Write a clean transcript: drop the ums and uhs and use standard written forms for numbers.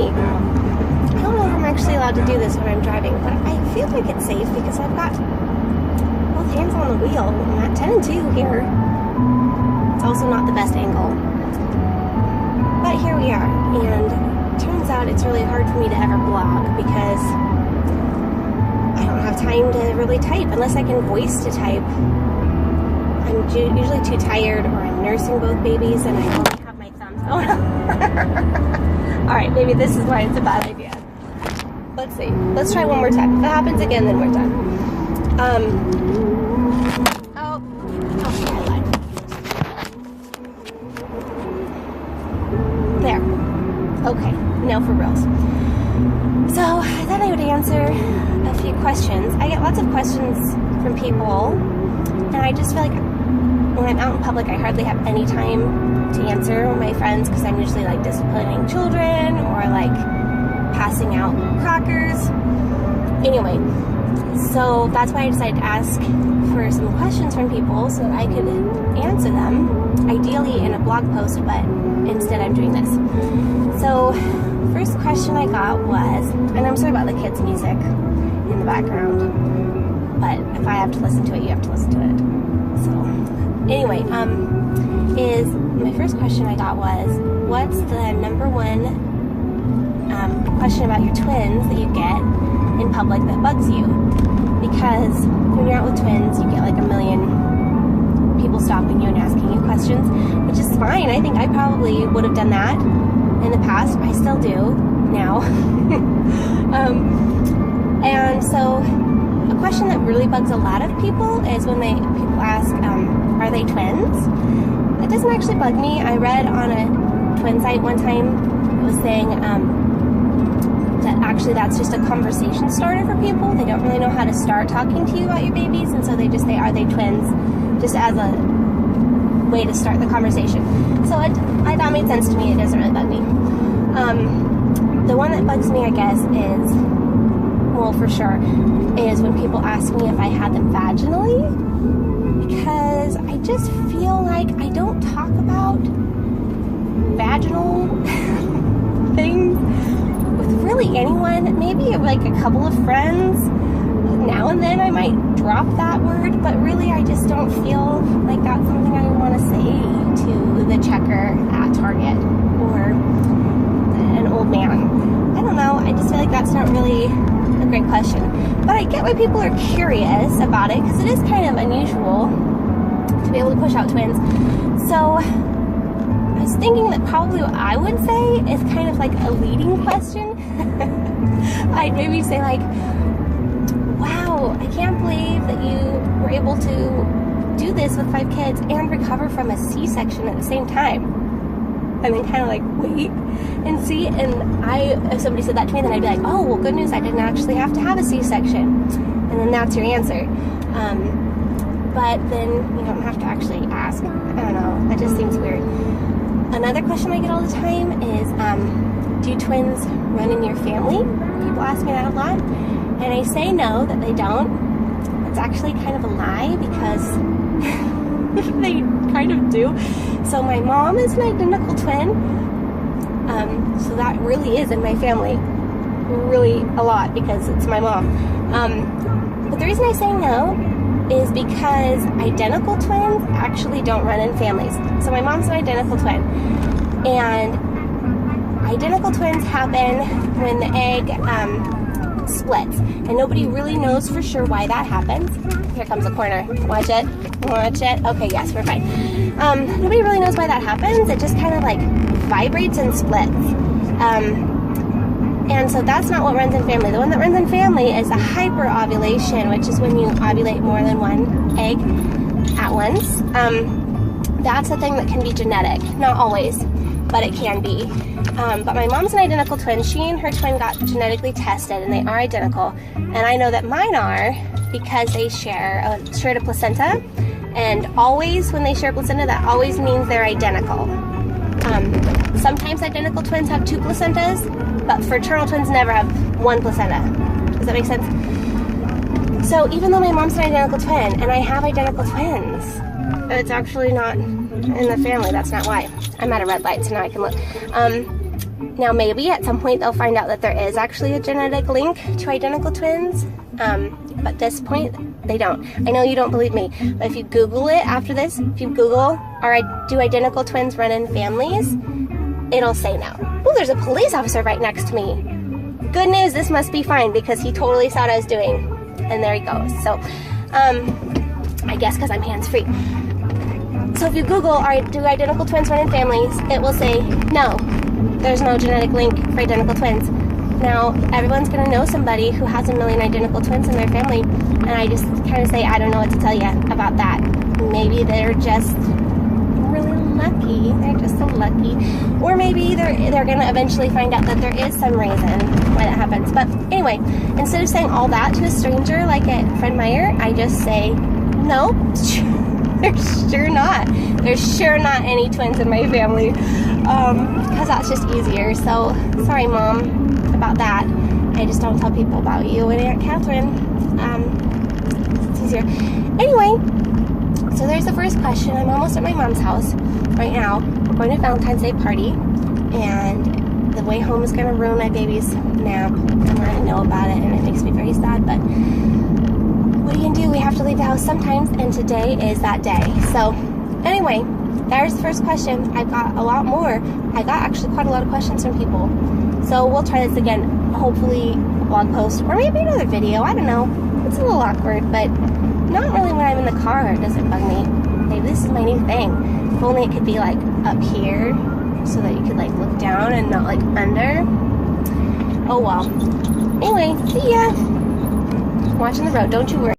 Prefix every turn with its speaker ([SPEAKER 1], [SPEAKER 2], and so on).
[SPEAKER 1] me. I don't know if I'm actually allowed to do this when I'm driving, but I feel like it's safe because I've got both hands on the wheel. I'm at 10 and 2 here. It's also not the best angle. But here we are, and it turns out it's really hard for me to ever blog because I don't have time to really type unless I can voice to type. I'm usually too tired, or I'm nursing both babies and I only have my thumbs. Oh no. Alright, maybe this is why it's a bad idea. Let's see. Let's try one more time. If that happens again, then we're done. Okay, I lied. There. Okay, now for reals. So, I thought I would answer a few questions. I get lots of questions from people, and I just feel like when I'm out in public, I hardly have any time to answer my friends because I'm usually like disciplining children or like passing out crackers. Anyway, so that's why I decided to ask for some questions from people so that I could answer them, ideally in a blog post, but instead I'm doing this. So, first question I got was, and I'm sorry about the kids' music in the background, but if I have to listen to it, you have to listen to it. So, anyway, my first question I got was, what's the number one question about your twins that you get in public that bugs you? Because when you're out with twins, you get like a million people stopping you and asking you questions, which is fine. I think I probably would have done that in the past. I still do now. And so a question that really bugs a lot of people is when people ask, are they twins? It doesn't actually bug me. I read on a twin site one time, it was saying that actually that's just a conversation starter for people. They don't really know how to start talking to you about your babies, and so they just say, are they twins, just as a way to start the conversation. So I thought made sense to me. It doesn't really bug me. The one that bugs me, I guess, is, well, for sure, is when people ask me if I had them vaginally, because I just feel like I don't talk about vaginal things with really anyone. Maybe like a couple of friends. Now and then I might drop that word, but really I just don't feel like that's something I want to say to the checker at Target or an old man. I don't know, I just feel like that's not really a great question. But I get why people are curious about it, because it is kind of unusual to be able to push out twins. So I was thinking that probably what I would say is kind of like a leading question. I'd maybe say like, wow, I can't believe that you were able to do this with 5 kids and recover from a C-section at the same time. And then kind of like wait and see. And if somebody said that to me, then I'd be like, oh, well, good news, I didn't actually have to have a C-section. And then that's your answer. But then you don't have to actually ask. I don't know, that just seems weird. Another question I get all the time is, do twins run in your family? People ask me that a lot. And I say no, that they don't. It's actually kind of a lie, because they kind of do. So my mom is an identical twin. So that really is in my family. Really a lot, because it's my mom. But the reason I say no is because identical twins actually don't run in families. So my mom's an identical twin. And identical twins happen when the egg splits, and nobody really knows for sure why that happens. Here comes a corner. Watch it. Watch it. Okay, yes, we're fine. Nobody really knows why that happens. It just kind of like vibrates and splits. And so that's not what runs in family. The one that runs in family is a hyperovulation, which is when you ovulate more than one egg at once. That's a thing that can be genetic. Not always, but it can be. But my mom's an identical twin. She and her twin got genetically tested, and they are identical. And I know that mine are because they share a placenta. And always, when they share placenta, that always means they're identical. Sometimes identical twins have 2 placentas, but fraternal twins never have 1 placenta. Does that make sense? So even though my mom's an identical twin, and I have identical twins, it's actually not in the family. That's not why. I'm at a red light, so now I can look. Now maybe at some point they'll find out that there is actually a genetic link to identical twins, but at this point they don't. I know you don't believe me, but if you Google it after this, if you Google, do identical twins run in families, it'll say no. Oh, there's a police officer right next to me. Good news, this must be fine because he totally saw what I was doing. And there he goes. So, I guess because I'm hands-free. So if you Google, do identical twins run in families, it will say, no, there's no genetic link for identical twins. Now, everyone's going to know somebody who has a million identical twins in their family, and I just kind of say, I don't know what to tell you about that. Maybe they're just really lucky. They're just so lucky. Or maybe they're going to eventually find out that there is some reason why that happens. But anyway, instead of saying all that to a stranger like at Fred Meyer, I just say, no, there's sure not. There's sure not any twins in my family. Because that's just easier. So, sorry, Mom, about that. I just don't tell people about you and Aunt Catherine. It's easier. Anyway, so there's the first question. I'm almost at my mom's house right now. We're going to a Valentine's Day party, and the way home is going to ruin my baby's nap. And I know about it, and it makes me very sad, but what are you going to do? We have to leave the house sometimes, and today is that day. So, anyway, there's the first question. I've got a lot more. I got actually quite a lot of questions from people. So we'll try this again. Hopefully a blog post or maybe another video. I don't know. It's a little awkward, but not really when I'm in the car. It doesn't bug me. Maybe this is my new thing. If only it could be like up here so that you could like look down and not like under. Oh well. Anyway, see ya. Watching the road. Don't you worry.